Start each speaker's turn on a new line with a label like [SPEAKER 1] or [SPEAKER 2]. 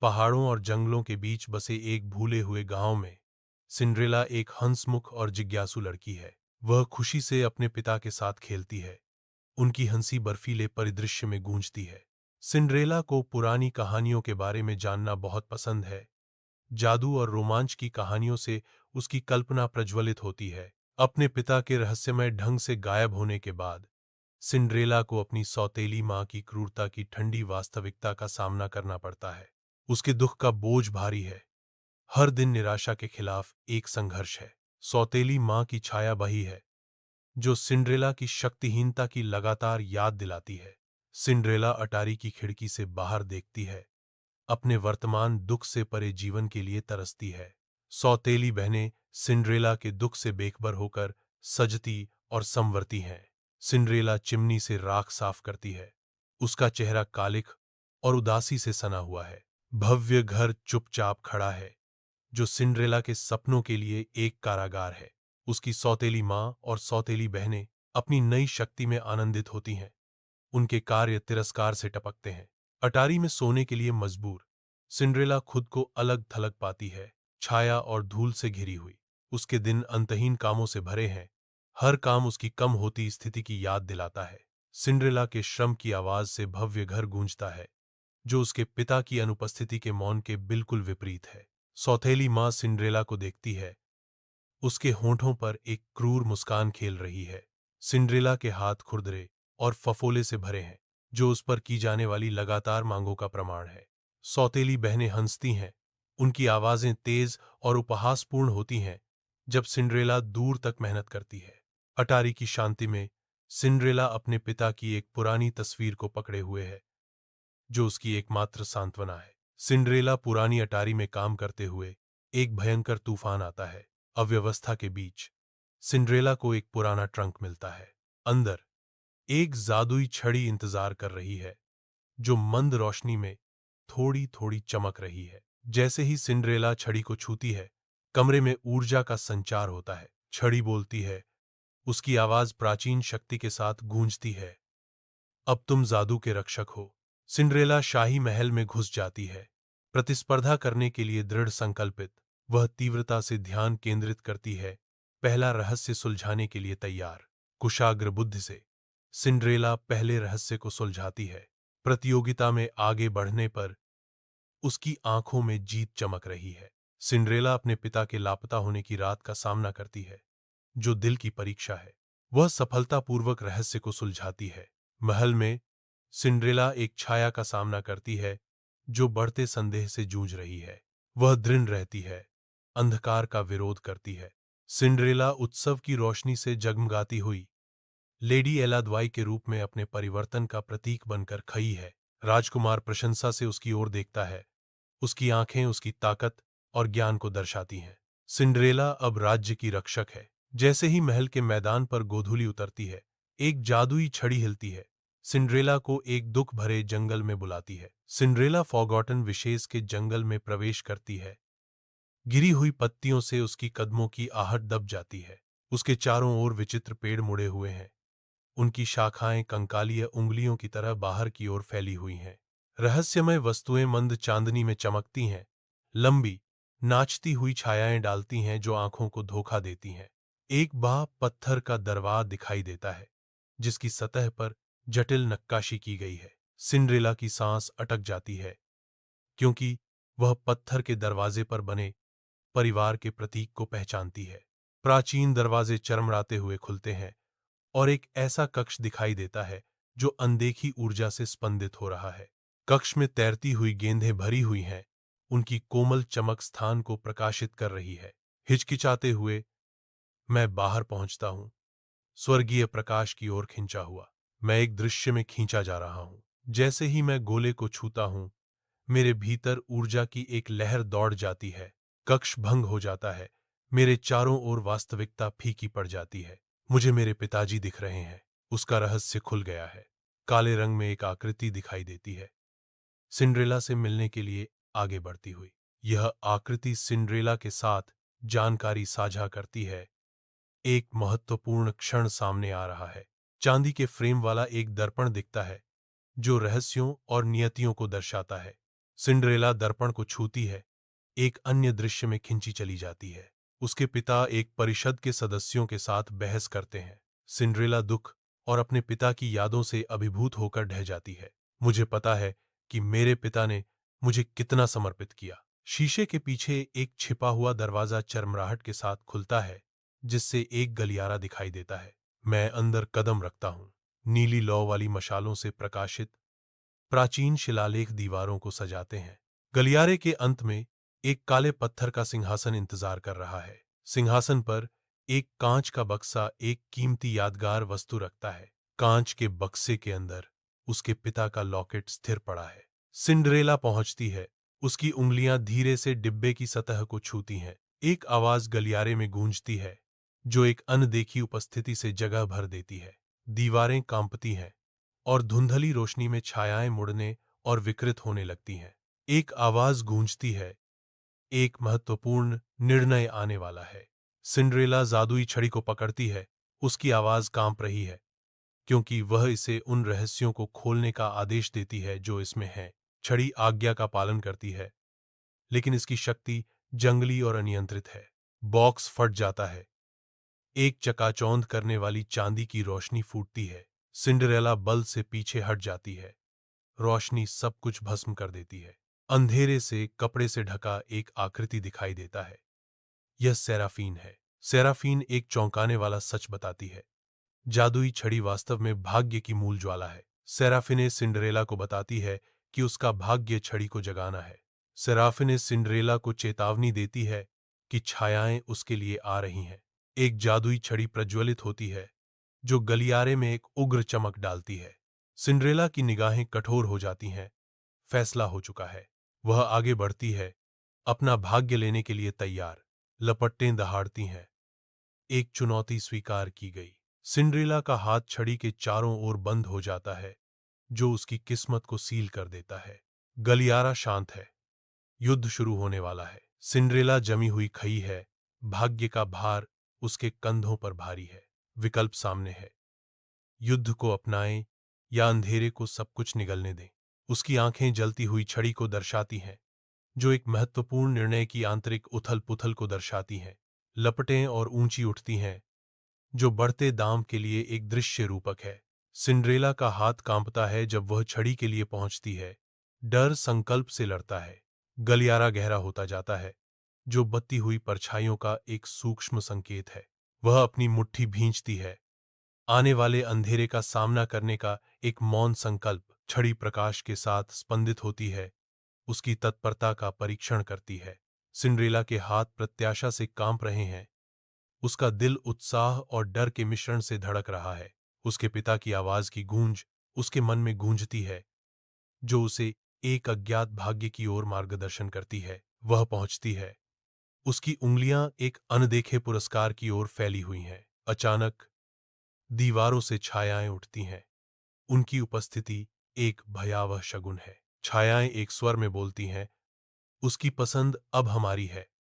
[SPEAKER 1] पहाड़ों और जंगलों के बीच बसे एक भूले हुए गांव में सिंड्रेला एक हंसमुख और जिज्ञासु लड़की है। वह खुशी से अपने पिता के साथ खेलती है। उनकी हंसी बर्फीले परिदृश्य में गूंजती है। सिंड्रेला को पुरानी कहानियों के बारे में जानना बहुत पसंद है। जादू और रोमांच की कहानियों से उसकी कल्पना प्रज्वलित होती है। अपने पिता के रहस्यमय ढंग से गायब होने के बाद सिंड्रेला को अपनी सौतेली मां की क्रूरता की ठंडी वास्तविकता का सामना करना पड़ता है। उसके दुख का बोझ भारी है। हर दिन निराशा के खिलाफ एक संघर्ष है। सौतेली मां की छाया वही है जो सिंड्रेला की शक्तिहीनता की लगातार याद दिलाती है। सिंड्रेला अटारी की खिड़की से बाहर देखती है, अपने वर्तमान दुख से परे जीवन के लिए तरसती है। सौतेली बहनें सिंड्रेला के दुख से बेखबर होकर सजती और संवरती हैं। सिंड्रेला चिमनी से राख साफ करती है। उसका चेहरा कालिख और उदासी से सना हुआ है। भव्य घर चुपचाप खड़ा है, जो सिंड्रेला के सपनों के लिए एक कारागार है। उसकी सौतेली मां और सौतेली बहनें अपनी नई शक्ति में आनंदित होती हैं। उनके कार्य तिरस्कार से टपकते हैं। अटारी में सोने के लिए मजबूर सिंड्रेला खुद को अलग थलग पाती है, छाया और धूल से घिरी हुई। उसके दिन अंतहीन कामों से भरे हैं। हर काम उसकी कम होती स्थिति की याद दिलाता है। सिंड्रेला के श्रम की आवाज से भव्य घर गूंजता है, जो उसके पिता की अनुपस्थिति के मौन के बिल्कुल विपरीत है। सौतेली मां सिंड्रेला को देखती है। उसके होंठों पर एक क्रूर मुस्कान खेल रही है। सिंड्रेला के हाथ खुरदरे और फफोले से भरे हैं, जो उस पर की जाने वाली लगातार मांगों का प्रमाण है। सौतेली बहनें हंसती हैं। उनकी आवाजें तेज और उपहासपूर्ण होती हैं जब सिंड्रेला दूर तक मेहनत करती है। अटारी की शांति में सिंड्रेला अपने पिता की एक पुरानी तस्वीर को पकड़े हुए है, जो उसकी एकमात्र सांत्वना है। सिंड्रेला पुरानी अटारी में काम करते हुए एक भयंकर तूफान आता है। अव्यवस्था के बीच सिंड्रेला को एक पुराना ट्रंक मिलता है। अंदर एक जादुई छड़ी इंतजार कर रही है, जो मंद रोशनी में थोड़ी थोड़ी चमक रही है। जैसे ही सिंड्रेला छड़ी को छूती है, कमरे में ऊर्जा का संचार होता है। छड़ी बोलती है। उसकी आवाज प्राचीन शक्ति के साथ गूंजती है। अब तुम जादू के रक्षक हो। सिंड्रेला शाही महल में घुस जाती है। प्रतिस्पर्धा करने के लिए दृढ़ संकल्पित, वह तीव्रता से ध्यान केंद्रित करती है, पहला रहस्य सुलझाने के लिए तैयार। कुशाग्र बुद्धि से सिंड्रेला पहले रहस्य को सुलझाती है। प्रतियोगिता में आगे बढ़ने पर उसकी आंखों में जीत चमक रही है। सिंड्रेला अपने पिता के लापता होने की रात का सामना करती है, जो दिल की परीक्षा है। वह सफलतापूर्वक रहस्य को सुलझाती है। महल में सिंड्रेला एक छाया का सामना करती है, जो बढ़ते संदेह से जूझ रही है। वह दृढ़ रहती है, अंधकार का विरोध करती है। सिंड्रेला उत्सव की रोशनी से जगमगाती हुई लेडी एलाद्वाई के रूप में अपने परिवर्तन का प्रतीक बनकर खड़ी है। राजकुमार प्रशंसा से उसकी ओर देखता है। उसकी आंखें उसकी ताकत और ज्ञान को दर्शाती हैं। सिंड्रेला अब राज्य की रक्षक है। जैसे ही महल के मैदान पर गोधूली उतरती है, एक जादुई छड़ी हिलती है। सिंड्रेला को एक दुख भरे जंगल में बुलाती है। सिंड्रेला फॉरगॉटन विशेष के जंगल में प्रवेश करती है। गिरी हुई पत्तियों से उसकी कदमों की आहट दब जाती है। उसके चारों ओर विचित्र पेड़ मुड़े हुए हैं। उनकी शाखाएं कंकालीय उंगलियों की तरह बाहर की ओर फैली हुई हैं। रहस्यमय वस्तुएं मंद चांदनी में चमकती हैं। लंबी, नाचती हुई छायाएं डालती हैं जो आंखों को धोखा देती हैं। एक बाह पत्थर का दरवाज़ा दिखाई देता है, जिसकी सतह पर जटिल नक्काशी की गई है। सिंड्रेला की सांस अटक जाती है, क्योंकि वह पत्थर के दरवाजे पर बने परिवार के प्रतीक को पहचानती है। प्राचीन दरवाजे चरमराते हुए खुलते हैं और एक ऐसा कक्ष दिखाई देता है जो अनदेखी ऊर्जा से स्पंदित हो रहा है। कक्ष में तैरती हुई गेंदें भरी हुई हैं। उनकी कोमल चमक स्थान को प्रकाशित कर रही है। हिचकिचाते हुए मैं बाहर पहुंचता हूं, स्वर्गीय प्रकाश की ओर खिंचा हुआ। मैं एक दृश्य में खींचा जा रहा हूं। जैसे ही मैं गोले को छूता हूं, मेरे भीतर ऊर्जा की एक लहर दौड़ जाती है। कक्ष भंग हो जाता है। मेरे चारों ओर वास्तविकता फीकी पड़ जाती है। मुझे मेरे पिताजी दिख रहे हैं। उसका रहस्य खुल गया है। काले रंग में एक आकृति दिखाई देती है, सिंड्रेला से मिलने के लिए आगे बढ़ती हुई। यह आकृति सिंड्रेला के साथ जानकारी साझा करती है। एक महत्वपूर्ण क्षण सामने आ रहा है। चांदी के फ्रेम वाला एक दर्पण दिखता है, जो रहस्यों और नियतियों को दर्शाता है। सिंड्रेला दर्पण को छूती है, एक अन्य दृश्य में खिंची चली जाती है। उसके पिता एक परिषद के सदस्यों के साथ बहस करते हैं। सिंड्रेला दुख और अपने पिता की यादों से अभिभूत होकर ढह जाती है। मुझे पता है कि मेरे पिता ने मुझे कितना समर्पित किया। शीशे के पीछे एक छिपा हुआ दरवाजा चरमराहट के साथ खुलता है, जिससे एक गलियारा दिखाई देता है। मैं अंदर कदम रखता हूँ। नीली लौ वाली मशालों से प्रकाशित प्राचीन शिलालेख दीवारों को सजाते हैं। गलियारे के अंत में एक काले पत्थर का सिंहासन इंतजार कर रहा है। सिंहासन पर एक कांच का बक्सा एक कीमती यादगार वस्तु रखता है। कांच के बक्से के अंदर उसके पिता का लॉकेट स्थिर पड़ा है। सिंड्रेला पहुंचती है। उसकी उंगलियां धीरे से डिब्बे की सतह को छूती हैं। एक आवाज गलियारे में गूंजती है, जो एक अनदेखी उपस्थिति से जगह भर देती है। दीवारें कांपती हैं और धुंधली रोशनी में छायाएं मुड़ने और विकृत होने लगती हैं। एक आवाज गूंजती है, एक महत्वपूर्ण निर्णय आने वाला है। सिंड्रेला जादुई छड़ी को पकड़ती है। उसकी आवाज कांप रही है, क्योंकि वह इसे उन रहस्यों को खोलने का आदेश देती है जो इसमें हैं। छड़ी आज्ञा का पालन करती है, लेकिन इसकी शक्ति जंगली और अनियंत्रित है। बॉक्स फट जाता है। एक चकाचौंध करने वाली चांदी की रोशनी फूटती है। सिंड्रेला बल से पीछे हट जाती है। रोशनी सब कुछ भस्म कर देती है। अंधेरे से कपड़े से ढका एक आकृति दिखाई देता है। यह सेराफीन है। सेराफीन एक चौंकाने वाला सच बताती है। जादुई छड़ी वास्तव में भाग्य की मूल ज्वाला है। सेराफिने सिंड्रेला को बताती है कि उसका भाग्य छड़ी को जगाना है। सेराफिने सिंड्रेला को चेतावनी देती है कि छायाएं उसके लिए आ रही हैं। एक जादुई छड़ी प्रज्वलित होती है, जो गलियारे में एक उग्र चमक डालती है। सिंड्रेला की निगाहें कठोर हो जाती हैं। फैसला हो चुका है। वह आगे बढ़ती है, अपना भाग्य लेने के लिए तैयार। लपटें दहाड़ती हैं। एक चुनौती स्वीकार की गई। सिंड्रेला का हाथ छड़ी के चारों ओर बंद हो जाता है, जो उसकी किस्मत को सील कर देता है। गलियारा शांत है। युद्ध शुरू होने वाला है। सिंड्रेला जमी हुई खई है। भाग्य का भार उसके कंधों पर भारी है। विकल्प सामने है। युद्ध को अपनाएं या अंधेरे को सब कुछ निगलने दें। उसकी आंखें जलती हुई छड़ी को दर्शाती हैं, जो एक महत्वपूर्ण निर्णय की आंतरिक उथल पुथल को दर्शाती हैं। लपटें और ऊंची उठती हैं, जो बढ़ते दाम के लिए एक दृश्य रूपक है। सिंड्रेला का हाथ कांपता है जब वह छड़ी के लिए पहुंचती है। डर संकल्प से लड़ता है। गलियारा गहरा होता जाता है, जो बत्ती हुई परछाइयों का एक सूक्ष्म संकेत है। वह अपनी मुट्ठी भींचती है। आने वाले अंधेरे का सामना करने का एक मौन संकल्प। छड़ी प्रकाश के साथ स्पंदित होती है, उसकी तत्परता का परीक्षण करती है। सिंड्रेला के हाथ प्रत्याशा से कांप रहे हैं। उसका दिल उत्साह और डर के मिश्रण से धड़क रहा है। उसके पिता की आवाज की गूंज उसके मन में गूंजती है, जो उसे एक अज्ञात भाग्य की ओर मार्गदर्शन करती है। वह पहुंचती है। उसकी उंगलियां एक अनदेखे पुरस्कार की ओर फैली हुई हैं। अचानक दीवारों से छायाएं उठती हैं। उनकी उपस्थिति एक भयावह शगुन है। छायाएं एक स्वर में बोलती हैं, उसकी पसंद अब हमारी है।